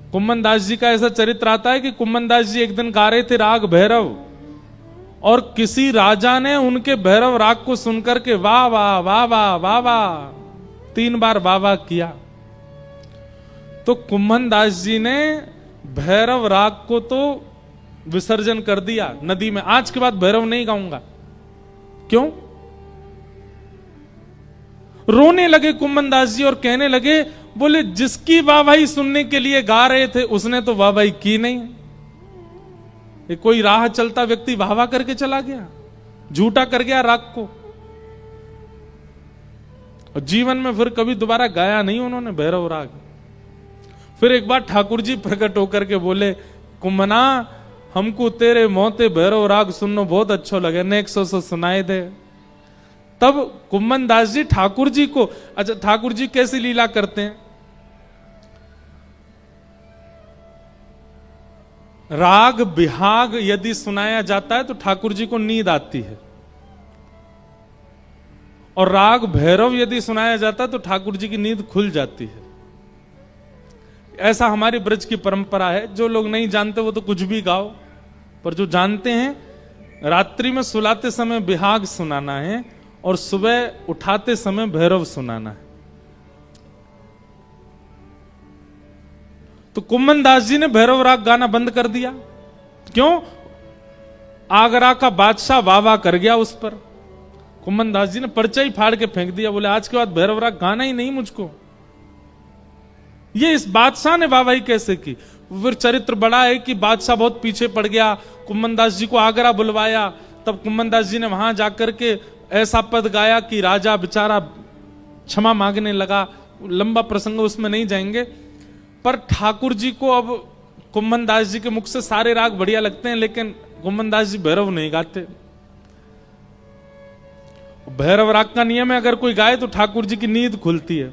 कुम्मन दास जी का ऐसा चरित्र आता है कि कुम्मन दास जी एक दिन गा रहे थे राग भैरव, और किसी राजा ने उनके भैरव राग को सुनकर के वाह वाह वाह वाह वाह वाह 3 बार वाह वाह किया। तो कुम्मन दास जी ने भैरव राग को तो विसर्जन कर दिया नदी में, आज के बाद भैरव नहीं गाऊंगा। क्यों? रोने लगे कुम्मन दास जी और कहने लगे, बोले जिसकी वाहवाही सुनने के लिए गा रहे थे उसने तो वाहवाही की नहीं। ये कोई राह चलता व्यक्ति वाह वाह करके चला गया, झूठा कर गया राग को, और जीवन में फिर कभी दोबारा गाया नहीं उन्होंने भैरव राग। फिर एक बार ठाकुर जी प्रकट होकर के बोले, कुम्मना हमको तेरे मोते भैरव राग सुनना बहुत अच्छा लगे, ने 100 सुनाए दे। तब कुम्मन दास जी ठाकुर जी को, अच्छा ठाकुर जी कैसी लीला करते हैं, राग बिहाग यदि सुनाया जाता है तो ठाकुर जी को नींद आती है, और राग भैरव यदि सुनाया जाता है तो ठाकुर जी की नींद खुल जाती है। ऐसा हमारी ब्रज की परंपरा है। जो लोग नहीं जानते वो तो कुछ भी गाओ, पर जो जानते हैं रात्रि में सुलाते समय बिहाग सुनाना है और सुबह उठाते समय भैरव सुनाना है। तो कुम्मन दास जी ने भैरव राग गाना बंद कर दिया। क्यों? आगरा का बादशाह वाह वाह कर गया उस पर। कुम्मन दास जी ने पर्चा ही फाड़ के फेंक दिया, बोले आज के बाद भैरव राग गाना ही नहीं मुझको। ये इस बादशाह ने वाहवाही कैसे की? फिर चरित्र बड़ा है कि बादशाह बहुत पीछे पड़ गया, कुम्मन दास जी को आगरा बुलवाया, तब कुम्मन दास जी ने वहां जाकर के ऐसा पद गाया कि राजा बेचारा क्षमा मांगने लगा। लंबा प्रसंग, उसमें नहीं जाएंगे। पर ठाकुर जी को अब कुम्मन दास जी के मुख से सारे राग बढ़िया लगते हैं, लेकिन कुम्मन दास जी भैरव नहीं गाते। भैरव राग का नियम है, अगर कोई गाए तो ठाकुर जी की नींद खुलती है।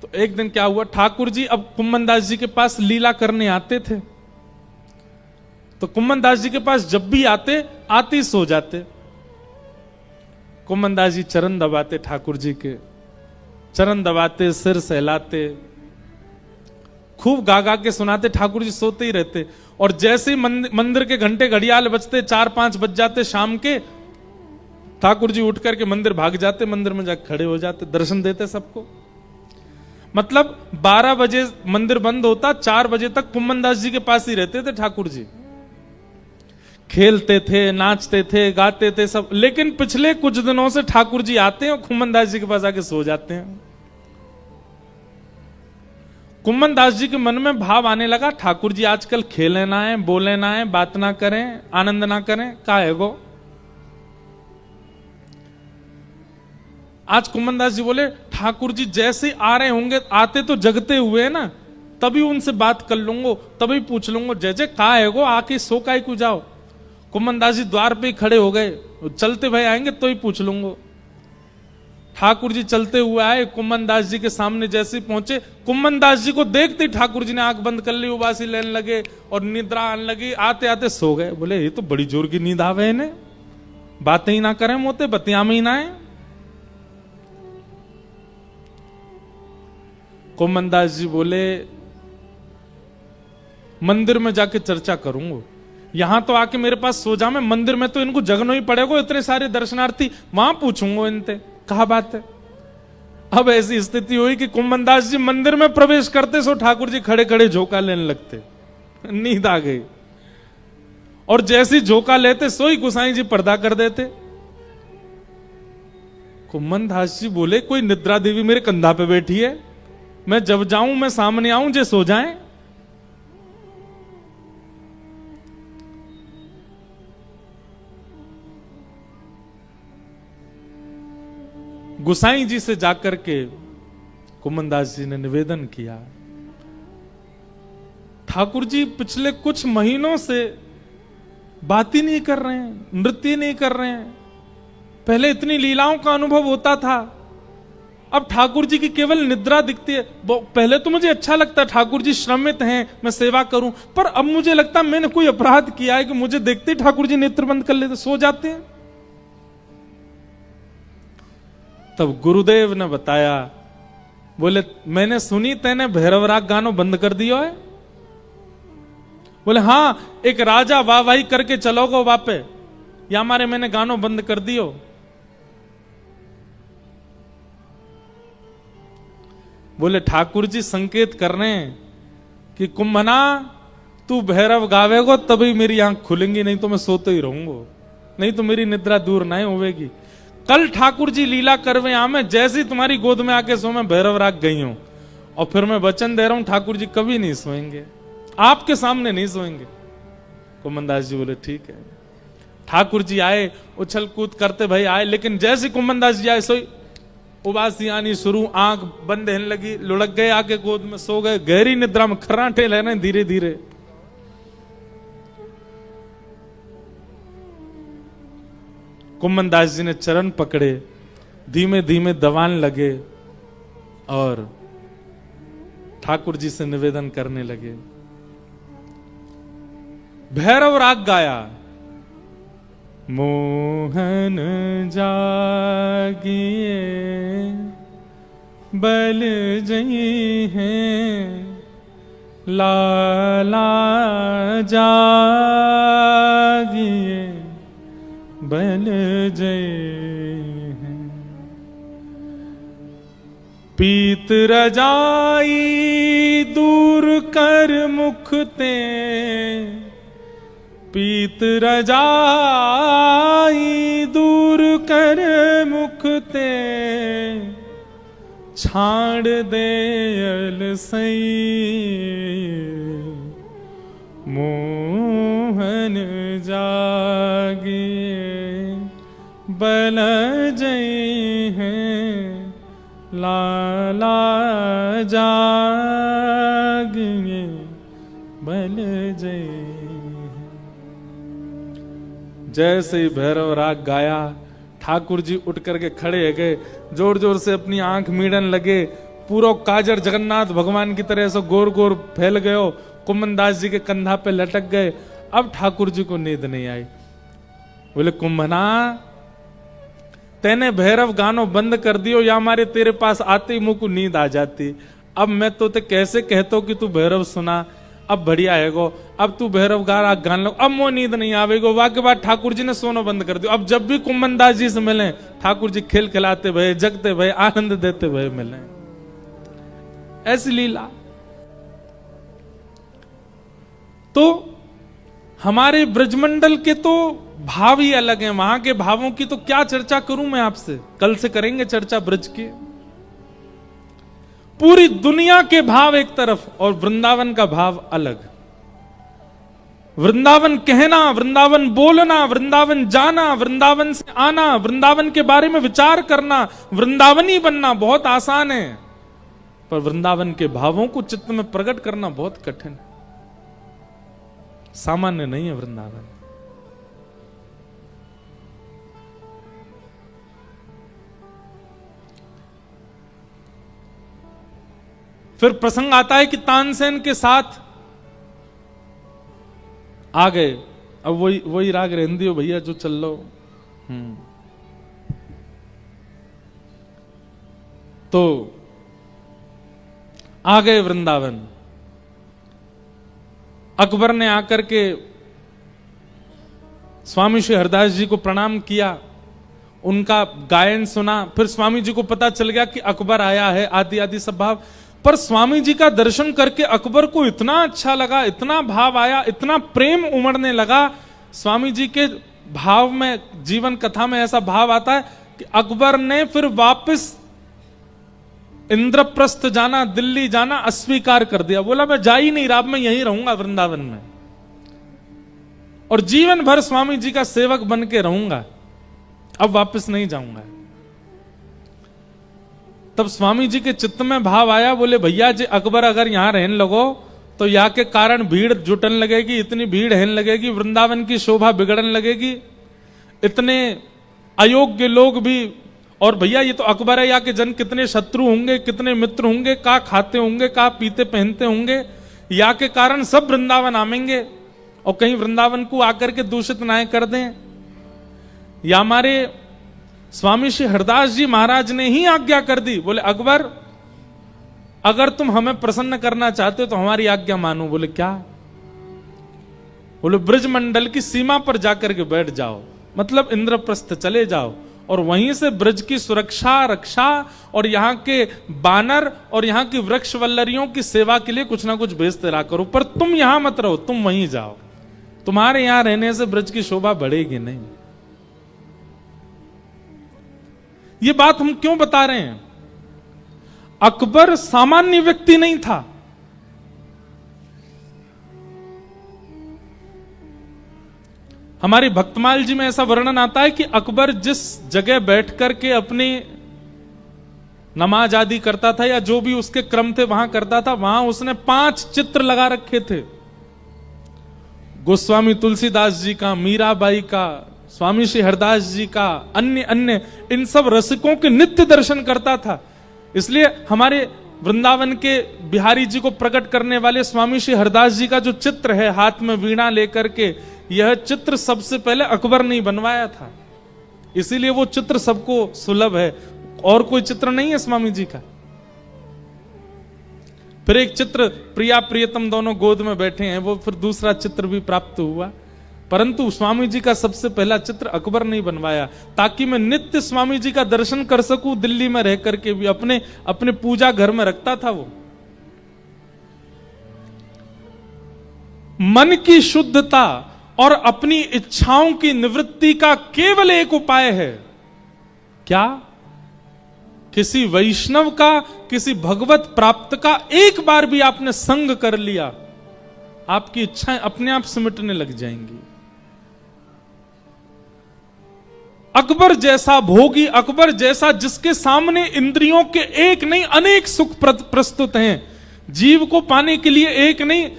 तो एक दिन क्या हुआ, ठाकुर जी अब कुम्मन दास जी के पास लीला करने आते थे, तो कुम्मन दास जी के पास जब भी आते ही सो जाते। कुम्मन दास जी चरण दबाते, ठाकुर जी के चरण दबाते, सिर सहलाते, खूब गा गा के सुनाते, ठाकुर जी सोते ही रहते। और जैसे ही मंदिर के घंटे घड़ियाल बजते, 4-5 बज जाते शाम के, ठाकुर जी उठ करके मंदिर भाग जाते, मंदिर में जाकर खड़े हो जाते, दर्शन देते सबको। मतलब 12 बजे मंदिर बंद होता, 4 बजे तक कुम्मन दास जी के पास ही रहते थे ठाकुर जी। खेलते थे, नाचते थे, गाते थे सब। लेकिन पिछले कुछ दिनों से ठाकुर जी आते हैं और कुम्मन दास जी के पास आके सो जाते हैं। कुम्मन दास जी के मन में भाव आने लगा, ठाकुर जी आजकल खेले ना है, बोले ना है, बात ना करें, आनंद ना करें, का है गो। आज कुम्मन दास जी बोले, ठाकुर जी जैसे आ रहे होंगे, आते तो जगते हुए ना, तभी उनसे बात कर लूंगा, तभी पूछ लूंगा, जय जय का है गो, आके सो काय को जाओ। कुम्मन दास जी द्वार पे ही खड़े हो गए, चलते भाई आएंगे तो ही पूछ लूंगा। ठाकुर जी चलते हुए आए, कुम्मन दास जी के सामने जैसे पहुंचे, कुम्मन दास जी को देखते ठाकुर जी ने आंख बंद कर ली, उबासी लेने लगे और निद्रा आने लगी, आते आते सो गए। बोले ये तो बड़ी जोर की नींद आवे इन्हें, बातें ही ना करें, मोते बतिया में ही ना है। कुम्मन दास जी बोले, मंदिर में जाके चर्चा करूंगा, यहां तो आके मेरे पास सो जा, मैं मंदिर में तो इनको जगना ही पड़ेगा, इतने सारे दर्शनार्थी, वहां पूछूंगा इनसे कहा बात है। अब ऐसी स्थिति हुई कि कुम्मन दास जी मंदिर में प्रवेश करते सो ठाकुर जी खड़े खड़े झोंका लेने लगते, नींद आ गई। और जैसी झोंका लेते सोई गुसाई जी पर्दा कर देते। कुम्मन दास जी बोले, कोई निद्रा देवी मेरे कंधा पे बैठी है, मैं जब जाऊं मैं सामने आऊं जे सो जाए। गुसाई जी से जाकर के कुम्मन दास जी ने निवेदन किया, ठाकुर जी पिछले कुछ महीनों से बात ही नहीं कर रहे हैं, नृत्य नहीं कर रहे हैं। पहले इतनी लीलाओं का अनुभव होता था, अब ठाकुर जी की केवल निद्रा दिखती है। पहले तो मुझे अच्छा लगता ठाकुर जी श्रमित हैं, मैं सेवा करूं, पर अब मुझे लगता मैंने कोई अपराध किया है कि मुझे देखते ही ठाकुर जी नेत्र बंद कर लेते, सो जाते हैं। तब गुरुदेव ने बताया, बोले मैंने सुनी तेने भैरव राग गानो बंद कर दियो है। बोले हाँ, एक राजा वाहवाही करके चलोगो वापे, या मारे मैंने गानो बंद कर दियो। बोले ठाकुर जी संकेत कर रहे हैं कि कुंभना तू भैरव गावेगो तभी मेरी आंख खुलेंगी, नहीं तो मैं सोते ही रहूंगा, नहीं तो मेरी निद्रा दूर नहीं होवेगी। कल ठाकुर जी लीला करवे आमे, जैसी तुम्हारी गोद में आके सो मैं भैरव राग गई हूं, और फिर मैं वचन दे रहा हूं ठाकुर जी कभी नहीं सोएंगे, आपके सामने नहीं सोएंगे। कुंभनदास जी बोले ठीक है। ठाकुर जी आए, उछल कूद करते भाई आए, लेकिन जैसे कुंभनदास जी आए सोई उबासी आनी शुरू, आंख बंद रहने लगी, लुढ़क गए आके गोद में सो गए, गहरी निद्रा में खर्राटे ले रहे धीरे धीरे। कुंभनदास जी ने चरण पकड़े, धीमे धीमे दबान लगे और ठाकुर जी से निवेदन करने लगे। भैरव राग गाया, मोहन जागिए बल जई हैं, लाला जागिए बल जई हैं, पीत रजाई दूर कर मुख ते, पीत रजाई दूर कर मुख ते, छाड़ दे अलसई, मोहन जागिए बल जई हैं, लाला जागिए बल जई। जैसे ही भैरव राग गाया, ठाकुर जी उठ करके खड़े हो गए, जोर जोर से अपनी आंख मीड़न लगे, पूरा काजर जगन्नाथ भगवान की तरह से गोर गोर फैल गयो, कुंभनदास जी के कंधा पे लटक गए। अब ठाकुर जी को नींद नहीं आई। बोले कुंभना तेने भैरव गानो बंद कर दियो, या हमारे तेरे पास आते ही मुंह को नींद आ जाती। अब मैं तो ते कैसे कहता हूं कि तू भैरव सुना, अब बढ़िया है गो, अब तू भैरव गा गान लो, अब मो नींद नहीं आवेगो। वाह के बाद ठाकुर जी ने सोनो बंद कर दिया। अब जब भी कुंभनदास जी से मिले ठाकुर जी खेल खिलाते भये, जगते भये, आनंद देते भये मिले। ऐसी लीला। तो हमारे ब्रजमंडल के तो भाव ही अलग हैं, वहां के भावों की तो क्या चर्चा करूं मैं आपसे, कल से करेंगे चर्चा ब्रज की। पूरी दुनिया के भाव एक तरफ और वृंदावन का भाव अलग। वृंदावन कहना, वृंदावन बोलना, वृंदावन जाना, वृंदावन से आना, वृंदावन के बारे में विचार करना, वृंदावनी बनना बहुत आसान है, पर वृंदावन के भावों को चित्त में प्रकट करना बहुत कठिन है। सामान्य नहीं है वृंदावन। फिर प्रसंग आता है कि तानसेन के साथ आ गए। अब वही राग रहंदी हो भैया जो चल लो। तो आ गए वृंदावन। अकबर ने आकर के स्वामी श्री हरदास जी को प्रणाम किया, उनका गायन सुना। फिर स्वामी जी को पता चल गया कि अकबर आया है, आदि आदि सब भाव। पर स्वामी जी का दर्शन करके अकबर को इतना अच्छा लगा, इतना भाव आया, इतना प्रेम उमड़ने लगा। स्वामी जी के भाव में, जीवन कथा में ऐसा भाव आता है कि अकबर ने फिर वापस इंद्रप्रस्थ जाना, दिल्ली जाना अस्वीकार कर दिया। बोला मैं जा ही नहीं रहा, मैं यहीं रहूंगा वृंदावन में और जीवन भर स्वामी जी का सेवक बन के रहूंगा, अब वापस नहीं जाऊंगा। तब स्वामी जी के चित्त में भाव आया, बोले भैया जी अकबर अगर यहां रहने लगो तो यहाँ के कारण भीड़ जुटन लगेगी, इतनी भीड़ रहने लगेगी, वृंदावन की शोभा बिगड़न लगेगी, इतने अयोग्य लोग भी। और भैया ये तो अकबर है, यहाँ के जन कितने शत्रु होंगे, कितने मित्र होंगे, का खाते होंगे, का पीते पहनते होंगे, यहाँ के कारण सब वृंदावन आमेंगे और कहीं वृंदावन को आकर के दूषित ना कर दें। या हमारे स्वामी श्री हरदास जी महाराज ने ही आज्ञा कर दी। बोले अकबर अगर तुम हमें प्रसन्न करना चाहते हो तो हमारी आज्ञा मानो। बोले क्या? बोले ब्रजमंडल की सीमा पर जाकर के बैठ जाओ, मतलब इंद्रप्रस्थ चले जाओ और वहीं से ब्रज की सुरक्षा रक्षा और यहाँ के बानर और यहाँ की वृक्ष वल्लरियों की सेवा के लिए कुछ ना कुछ भेजते रहा करो, पर तुम यहां मत रहो, तुम वहीं जाओ। तुम्हारे यहां रहने से ब्रज की शोभा बढ़ेगी नहीं। ये बात हम क्यों बता रहे हैं? अकबर सामान्य व्यक्ति नहीं था। हमारी भक्तमाल जी में ऐसा वर्णन आता है कि अकबर जिस जगह बैठ करके अपनी नमाज आदि करता था या जो भी उसके क्रम थे वहां करता था, वहां उसने 5 चित्र लगा रखे थे। गोस्वामी तुलसीदास जी का, मीराबाई का, स्वामी श्री हरदास जी का, अन्य इन सब रसिकों के नित्य दर्शन करता था। इसलिए हमारे वृंदावन के बिहारी जी को प्रकट करने वाले स्वामी श्री हरदास जी का जो चित्र है हाथ में वीणा लेकर के, यह चित्र सबसे पहले अकबर ने बनवाया था। इसीलिए वो चित्र सबको सुलभ है, और कोई चित्र नहीं है स्वामी जी का। फिर एक चित्र प्रिया प्रियतम दोनों गोद में बैठे हैं, वो फिर दूसरा चित्र भी प्राप्त हुआ, परंतु स्वामी जी का सबसे पहला चित्र अकबर ने बनवाया, ताकि मैं नित्य स्वामी जी का दर्शन कर सकूं। दिल्ली में रह करके भी अपने पूजा घर में रखता था वो। मन की शुद्धता और अपनी इच्छाओं की निवृत्ति का केवल एक उपाय है। क्या? किसी वैष्णव का, किसी भगवत प्राप्त का एक बार भी आपने संग कर लिया, आपकी इच्छाएं अपने आप सिमटने लग जाएंगी। अकबर जैसा भोगी, अकबर जैसा जिसके सामने इंद्रियों के एक नहीं अनेक सुख प्रस्तुत हैं, जीव को पाने के लिए एक नहीं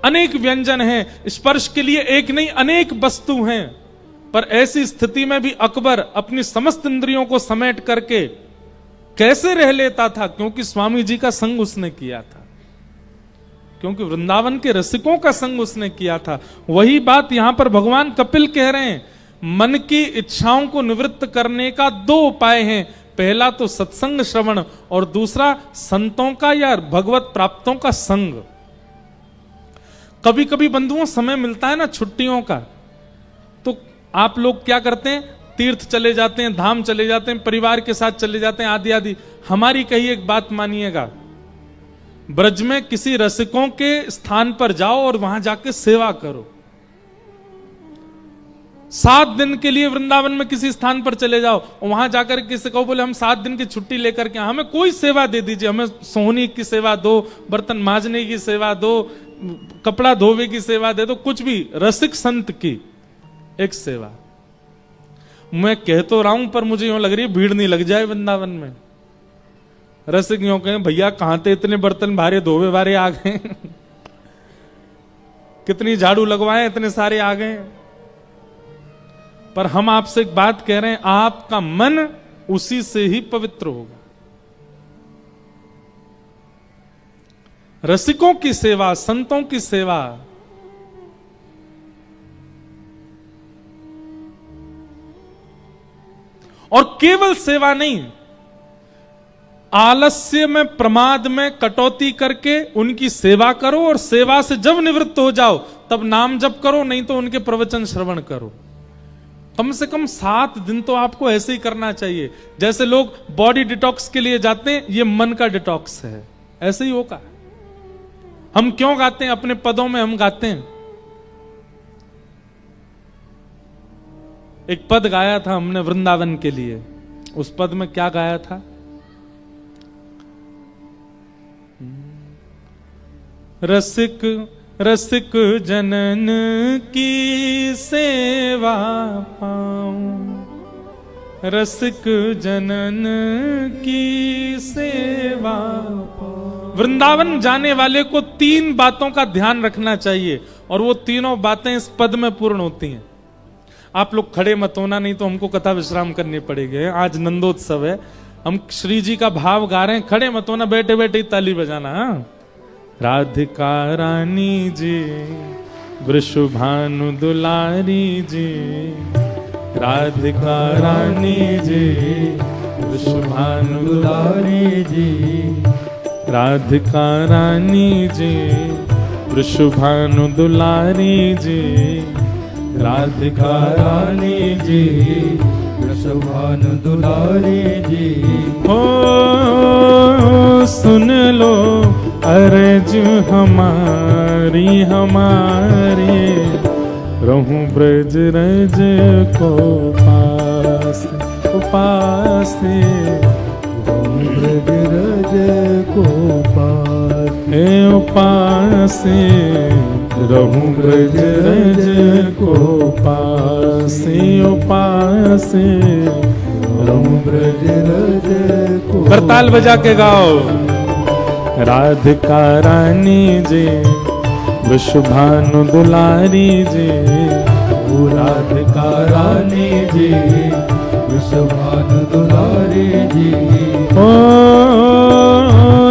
अनेक व्यंजन हैं, स्पर्श के लिए एक नहीं अनेक वस्तु हैं, पर ऐसी स्थिति में भी अकबर अपनी समस्त इंद्रियों को समेट करके कैसे रह लेता था? क्योंकि स्वामी जी का संग उसने किया था, क्योंकि वृंदावन के रसिकों का संग उसने किया था। वही बात यहां पर भगवान कपिल कह रहे हैं। मन की इच्छाओं को निवृत्त करने का 2 उपाय हैं। पहला तो सत्संग श्रवण और दूसरा संतों का या भगवत प्राप्तों का संग। कभी कभी बंधुओं समय मिलता है ना छुट्टियों का, तो आप लोग क्या करते हैं? तीर्थ चले जाते हैं, धाम चले जाते हैं, परिवार के साथ चले जाते हैं, आदि आदि। हमारी कही एक बात मानिएगा, ब्रज में किसी रसिकों के स्थान पर जाओ और वहां जाके सेवा करो। 7 दिन के लिए वृंदावन में किसी स्थान पर चले जाओ और वहां जाकर किसी को बोले हम 7 दिन की छुट्टी लेकर के हमें कोई सेवा दे दीजिए, हमें सोहनी की सेवा दो, बर्तन मांजने की सेवा दो, कपड़ा धोवे की सेवा दे दो, कुछ भी रसिक संत की एक सेवा। मैं कह तो रहा हूं पर मुझे यूं लग रही है भीड़ नहीं लग जाए वृंदावन में। रसिक यूं कहें भैया कहां थे इतने बर्तन भारे धोवे वारे आ गए कितनी झाड़ू लगवाए इतने सारे आ गए। पर हम आपसे एक बात कह रहे हैं, आपका मन उसी से ही पवित्र होगा। रसिकों की सेवा, संतों की सेवा, और केवल सेवा नहीं, आलस्य में, प्रमाद में कटौती करके उनकी सेवा करो और सेवा से जब निवृत्त हो जाओ तब नाम जप करो, नहीं तो उनके प्रवचन श्रवण करो। कम से कम 7 दिन तो आपको ऐसे ही करना चाहिए। जैसे लोग बॉडी डिटॉक्स के लिए जाते हैं, ये मन का डिटॉक्स है, ऐसे ही होगा। हम क्यों गाते हैं? अपने पदों में हम गाते हैं। एक पद गाया था हमने वृंदावन के लिए, उस पद में क्या गाया था? रसिक रसिक जनन की सेवा पाऊं, रसिक जनन की सेवा पाऊं। वृंदावन जाने वाले को 3 बातों का ध्यान रखना चाहिए और वो तीनों बातें इस पद में पूर्ण होती हैं। आप लोग खड़े मत होना, नहीं तो हमको कथा विश्राम करनी पड़ेगी। आज नंदोत्सव है, हम श्री जी का भाव गा रहे हैं, खड़े मत होना, बैठे बैठे ही ताली बजाना। हाँ? राधिका रानी जी, वृषभानु दुलारी जी, राधिका रानी जी, वृषभानु दुलारी जी, राधिका रानी जी, वृषभानु दुलारी जी, राधिका रानी जी, वृषभानु दुलारी जी। ओ सुन लो अर्ज हमारी हमारी, रहूं ब्रज रज को पास पास, ब्रज रज को पास, हे उपास, रहूं ब्रज रज को पास, उपास, रहूं ब्रज रज को। करताल बजा के गाओ। राधिका रानी जी, वृषभानु दुलारी जी, राधिका रानी जी, वृषभानु दुलारी जी। ओ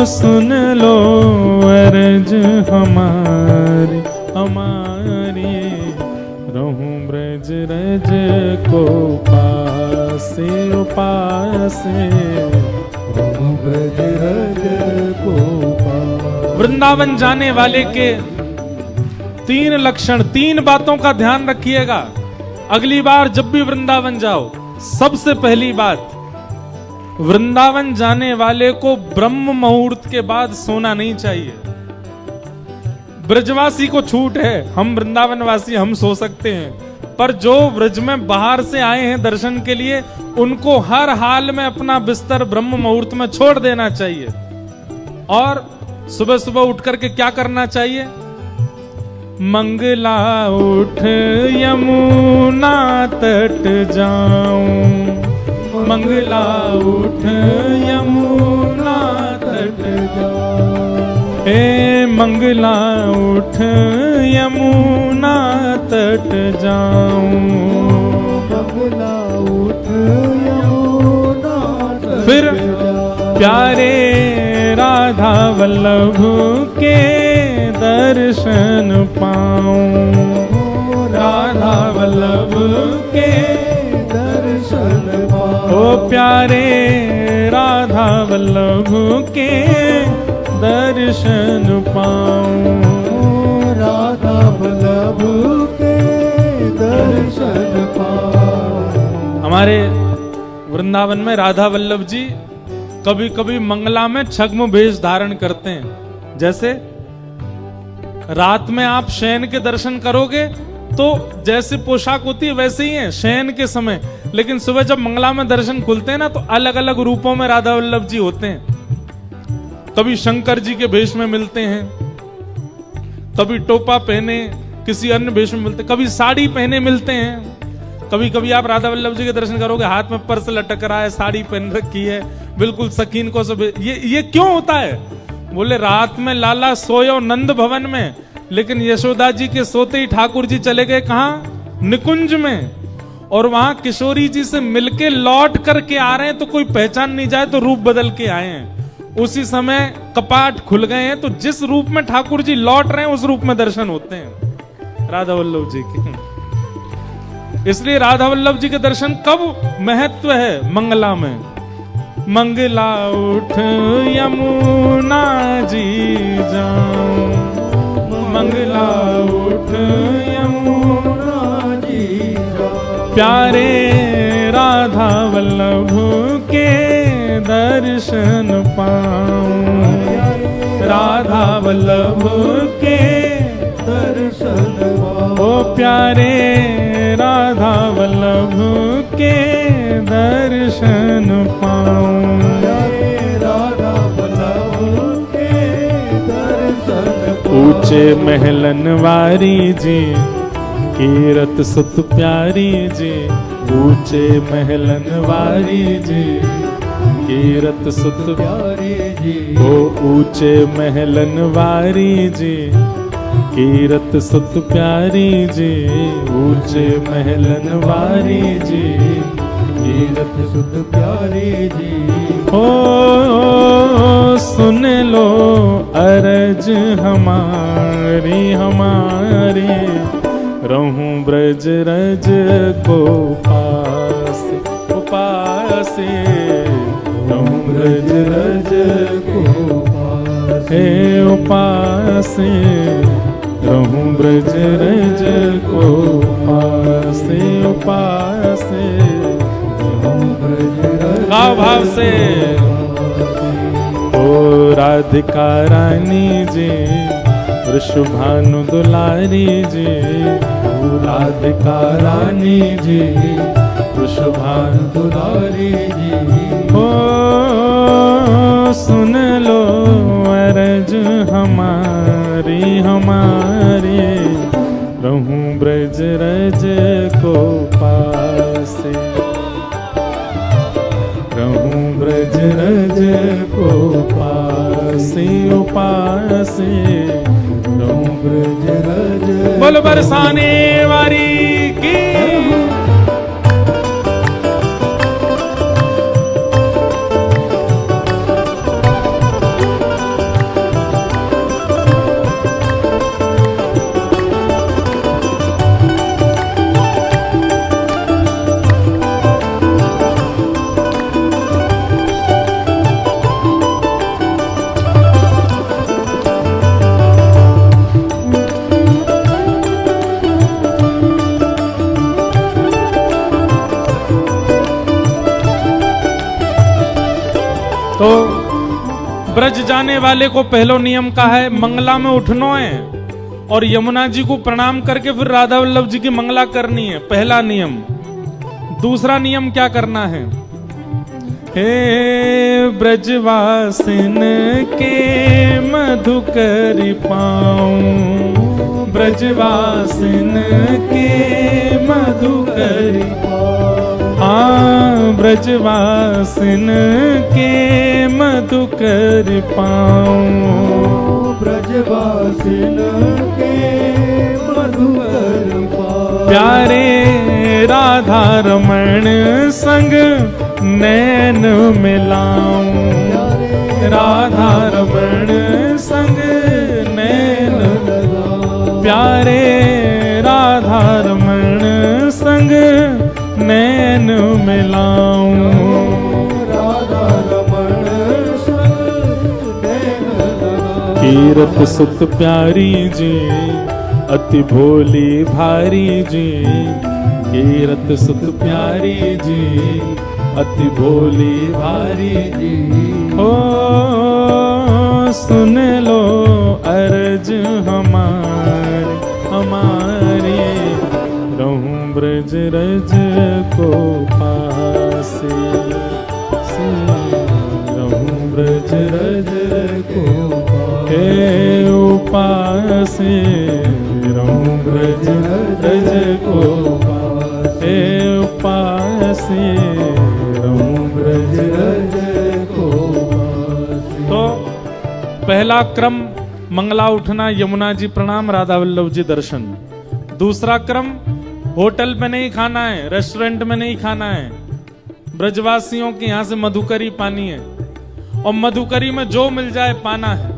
सुन लो अर्ज हमारी हमारी, रहूं ब्रज रज को पास पास, रहूं ब्रज रज को पास। वृंदावन जाने वाले के 3 लक्षण, 3 बातों का ध्यान रखिएगा। अगली बार जब भी वृंदावन जाओ, सबसे पहली बात, वृंदावन जाने वाले को ब्रह्म मुहूर्त के बाद सोना नहीं चाहिए। ब्रजवासी को छूट है, हम वृंदावन वासी हम सो सकते हैं, पर जो ब्रज में बाहर से आए हैं दर्शन के लिए, उनको हर हाल में अपना बिस्तर ब्रह्म मुहूर्त में छोड़ देना चाहिए। और सुबह सुबह उठ करके क्या करना चाहिए? मंगला उठ यमुना तट जाऊं, मंगला उठ यमुना तट जाऊं, हे मंगला उठ यमुना तट जाऊं, मंगला उठ यमुना तट। फिर प्यारे राधा वल्लभ के दर्शन पाऊं, राधा वल्लभ के दर्शन पाऊं। ओ प्यारे राधा वल्लभ के दर्शन पाऊं, राधा वल्लभ के दर्शन पाऊं। हमारे वृंदावन में राधा वल्लभ जी कभी कभी मंगला में छद्म भेष धारण करते हैं। जैसे रात में आप शयन के दर्शन करोगे तो जैसे पोशाक होती है वैसे ही है शयन के समय, लेकिन सुबह जब मंगला में दर्शन खुलते हैं ना तो अलग अलग रूपों में राधा वल्लभ जी होते हैं। कभी शंकर जी के भेष में मिलते हैं, कभी टोपा पहने किसी अन्य भेष में मिलते, कभी साड़ी पहने मिलते हैं। कभी कभी आप राधा वल्लभ जी के दर्शन करोगे, हाथ में पर्स लटक रहा है, साड़ी पहन रखी है, बिल्कुल सकीन को सब। ये क्यों होता है? बोले रात में लाला सोयो नंद भवन में, लेकिन यशोदा जी के सोते ही ठाकुर जी चले गए कहां? निकुंज में। और वहां किशोरी जी से मिलके लौट करके आ रहे हैं तो कोई पहचान नहीं जाए तो रूप बदल के आए हैं। उसी समय कपाट खुल गए हैं तो जिस रूप में ठाकुर जी लौट रहे हैं उस रूप में दर्शन होते हैं राधा वल्लभ जी के। इसलिए राधा वल्लभ जी के दर्शन कब महत्व है? मंगला में। मंगला उठ यमुना जी जाऊं, मंगला उठ यमुना जी जाऊं, प्यारे राधा वल्लभ के दर्शन पाऊं, राधा वल्लभ के दर्शन पाऊं। ओ प्यारे राधा वल्लभ के दर्शन पाऊं, राधा वल्लभ के दर्शन पाऊं। ऊंचे महलन वारी जी, कीरत सुत प्यारी जी, ऊंचे महलन वारी जी, कीरत सुत प्यारी जी। ओ ऊंचे महलन वारी जी, कीरत सुत प्यारी जी, ऊंचे महलन वारी जी, कीरत सुत प्यारी जी। ओ सुन लो अर्ज हमारी हमारी, रहूं ब्रज रज को पास पास, रहूं ब्रज रज को पास। हे उपासे रहूं ब्रज रज को पासे उपासे का भाव से ओ राधिका रानी जी वृषभानु दुलारी जी राधिका रानी जी वृषभानु दुलारी जी ओ सुन लो अरज हमारी हमारी रहूं ब्रज रज को पासे रहूं ब्रज रज को पासे उपासे रहूं ब्रज रज बोल बरसाने वारी की तो ब्रज जाने वाले को पहलो नियम का है मंगला में उठनो है और यमुना जी को प्रणाम करके फिर राधा वल्लभ जी की मंगला करनी है, पहला नियम। दूसरा नियम क्या करना है? हे ब्रजवासिन के मधुकर पाऊं ब्रजवासिन के मधुकर हाँ ब्रजवासिन के मधुकर पाऊं ब्रजवासिन के मधुकर पाऊं प्यारे राधा रमण संग नैन मिलाऊं राधा रमण संग नैन प्यारे राधा रमण संग नैन मिलाऊं राधा रमण संग नैन कीरत सुत प्यारी जी अति भोली भारी जी कीरत सुत प्यारी जी अति भोली भारी जी ओ सुन लो अर्ज हमारी हमारी रहूं ब्रज रज को पासे रहूं ब्रज रज को हे उपासे रहूं ब्रज रज को हे उपासे रहूं ब्रज रज को। तो पहला क्रम मंगला उठना, यमुना जी प्रणाम, राधा वल्लभ जी दर्शन। दूसरा क्रम होटल पे नहीं खाना है, रेस्टोरेंट में नहीं खाना है, ब्रजवासियों के यहां से मधुकरी पानी है और मधुकरी में जो मिल जाए पाना है,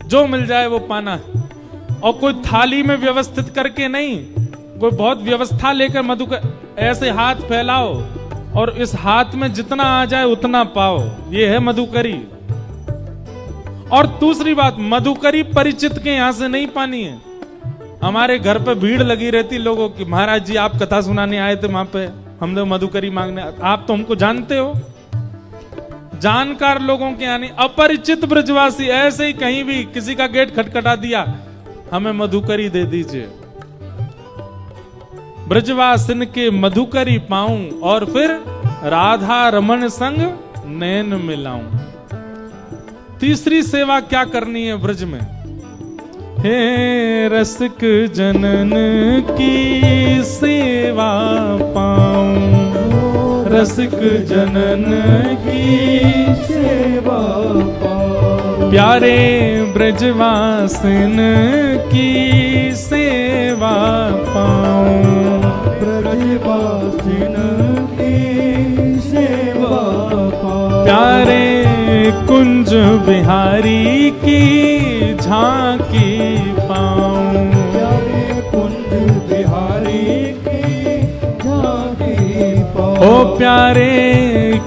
जो मिल जाए वो पाना है। और कोई थाली में व्यवस्थित करके नहीं, कोई बहुत व्यवस्था लेकर मधुकर ऐसे हाथ फैलाओ और इस हाथ में जितना आ जाए उतना पाओ, ये है मधुकरी। और दूसरी बात, मधुकरी परिचित के यहां से नहीं पानी है। हमारे घर पे भीड़ लगी रहती लोगों की, महाराज जी आप कथा सुनाने आए थे वहां पे, हम लोग मधुकरी मांगने। आप तो हमको जानते हो, जानकार लोगों के यानी अपरिचित ब्रजवासी ऐसे ही कहीं भी किसी का गेट खटखटा दिया, हमें मधुकरी दे दीजिए। ब्रजवासिन के मधुकरी पाऊं और फिर राधा रमन संग नैन मिलाऊं। तीसरी सेवा क्या करनी है ब्रज में? हे रसिक जनन की सेवा पाऊं रसिक जनन की सेवा पाऊं प्यारे ब्रजवासिन की सेवा पाऊं ब्रजवासिन की सेवा पाऊं प्यारे कुंज बिहारी की झांकी पाऊं प्यारे कुंज बिहारी की झांकी पाऊं ओ प्यारे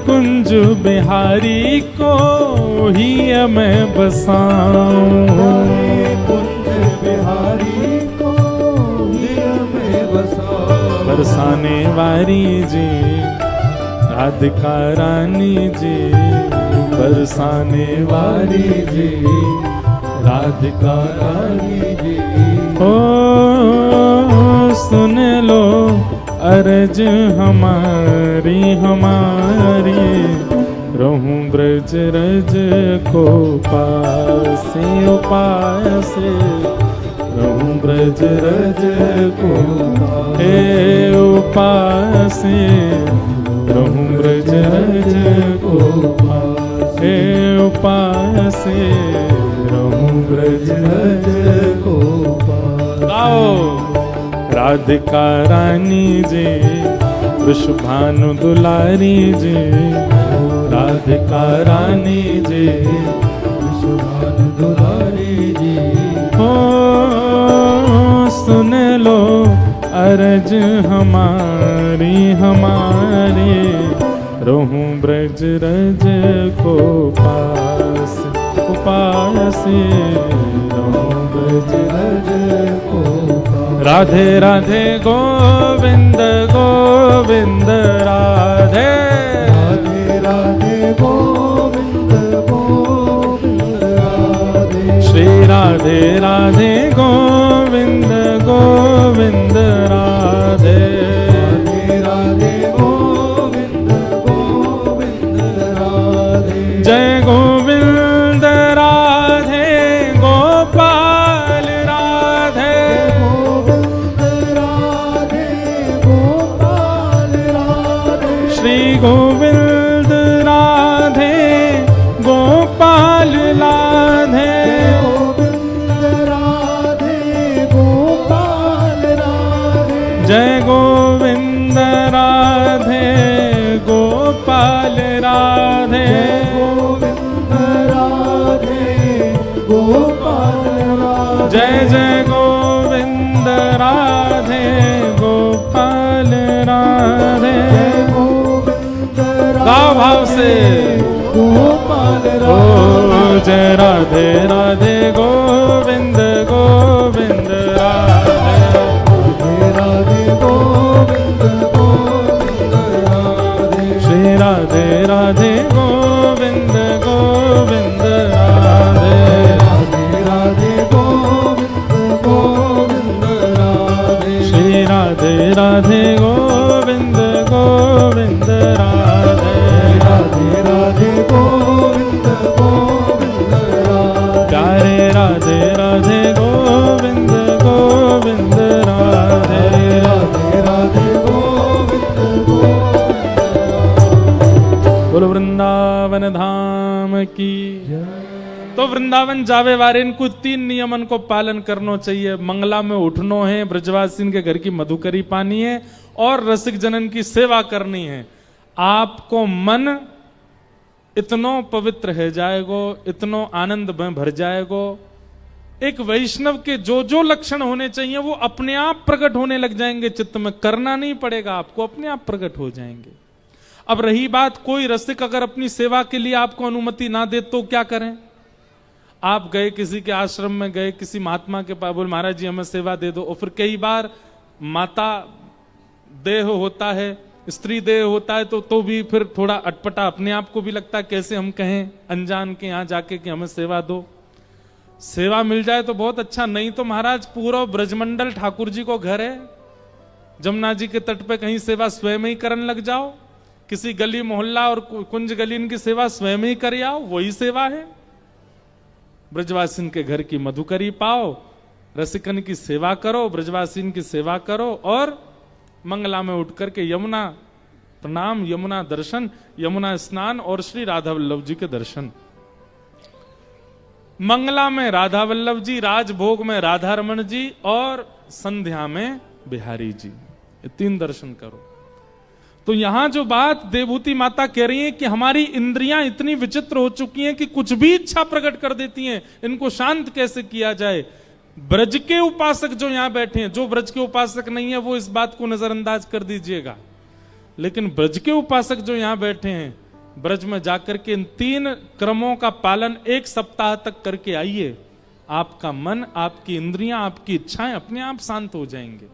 कुंज बिहारी को ही मैं बसाऊं, कुंज बिहारी को दिल में बसाऊं। बरसाने वाली जी राधिका रानी जी, बरसाने वाली जी राधिका रानी जी। ओ सुन लो अर्ज हमारी हमारी, रहूं ब्रज रज को पासे ओ पासे, रहूं ब्रज रज को हे उपासे, रहूं ब्रज रज को हे उपासे, रहूं ब्रज रज को गाओ। राधिका रानी जी वृषभानु दुलारी जी, राधिका रानी जी वृषभानु दुलारी जी। हो सुन लो अर्ज हमारी हमारी, रहूं ब्रज रज को पास उपासे, रहूं ब्रज रज को पास। राधे राधे गोविंद गोविंद राधे, राधे राधे गोविंद गोविंद राधे। श्री राधे राधे गोविंद गोविंद राधे, राधे राधे गोविंद गोविंद राधे। जय गोविंद राधे गोपाल राधे, गोविंद राधे गोपाल राधे। श्री गोविंद राधे गोपाल राधे, गोविंद राधे गोपाल राधे। जय गोविंद राधे गोपाल राधे, गोविंद राधे गोपाल राधे। जय जय गोविंद राधे गोपाल राधे। गोविंद गाओ भाव से गोपाल ओ जय राधे राधे गोविंद गोविंद राधे, राधे गोविंद गोविंद राधे। श्री राधे राधे गोविंद गोविंद राधे, राधे राधे गोविंद गोविंद राधे। श्री राधे राधे गोविंद गोविंद राधे, राधे राधे गोविंद गोविंद राधे। प्यारे राधे राधे गोविंद गोविंद राधे, राधे राधे गोविंद गोविंद राधे। बोलो वृंदावन धाम की। तो वृंदावन जावे वारे इनको 3 नियमन को पालन करना चाहिए। मंगला में उठनो है, ब्रजवासिन के घर की मधुकरी पानी है और रसिक जनन की सेवा करनी है। आपको मन इतनो पवित्र है जाएगो, इतनो आनंद में भर जाएगो। एक वैष्णव के जो जो लक्षण होने चाहिए वो अपने आप प्रकट होने लग जाएंगे चित्त में, करना नहीं पड़ेगा आपको, अपने आप प्रकट हो जाएंगे। अब रही बात, कोई रसिक अगर अपनी सेवा के लिए आपको अनुमति ना दे तो क्या करें? आप गए किसी के आश्रम में, गए किसी महात्मा के पास, बोल महाराज जी हमें सेवा दे दो। और फिर कई बार माता देह होता है, स्त्री देह होता है, तो भी फिर थोड़ा अटपटा अपने आप को भी लगता है, कैसे हम कहें अनजान के यहाँ जाके कि हमें सेवा दो। सेवा मिल जाए तो बहुत अच्छा, नहीं तो महाराज पूरा ब्रजमंडल ठाकुर जी को घर है, जमुना जी के तट पे कहीं सेवा स्वयं ही करने लग जाओ, किसी गली मोहल्ला और कुंज गली इनकी सेवा स्वयं ही कर आओ, वही सेवा है। ब्रजवासिन के घर की मधुकरी पाओ, रसिकन की सेवा करो, ब्रजवासिन की सेवा करो और मंगला में उठ करके यमुना प्रणाम, यमुना दर्शन, यमुना स्नान और श्री राधा वल्लभ जी के दर्शन। मंगला में राधा वल्लभ जी, राजभोग में राधा रमन जी और संध्या में बिहारी जी, ये 3 दर्शन करो। तो यहां जो बात देवभूति माता कह रही है कि हमारी इंद्रियां इतनी विचित्र हो चुकी हैं कि कुछ भी इच्छा प्रकट कर देती हैं, इनको शांत कैसे किया जाए। ब्रज के उपासक जो यहां बैठे हैं, जो ब्रज के उपासक नहीं है वो इस बात को नजरअंदाज कर दीजिएगा। लेकिन ब्रज के उपासक जो यहां बैठे हैं, ब्रज में जाकर के इन 3 क्रमों का पालन 1 सप्ताह तक करके आइए, आपका मन, आपकी इंद्रियां, आपकी इच्छाएं अपने आप शांत हो जाएंगे।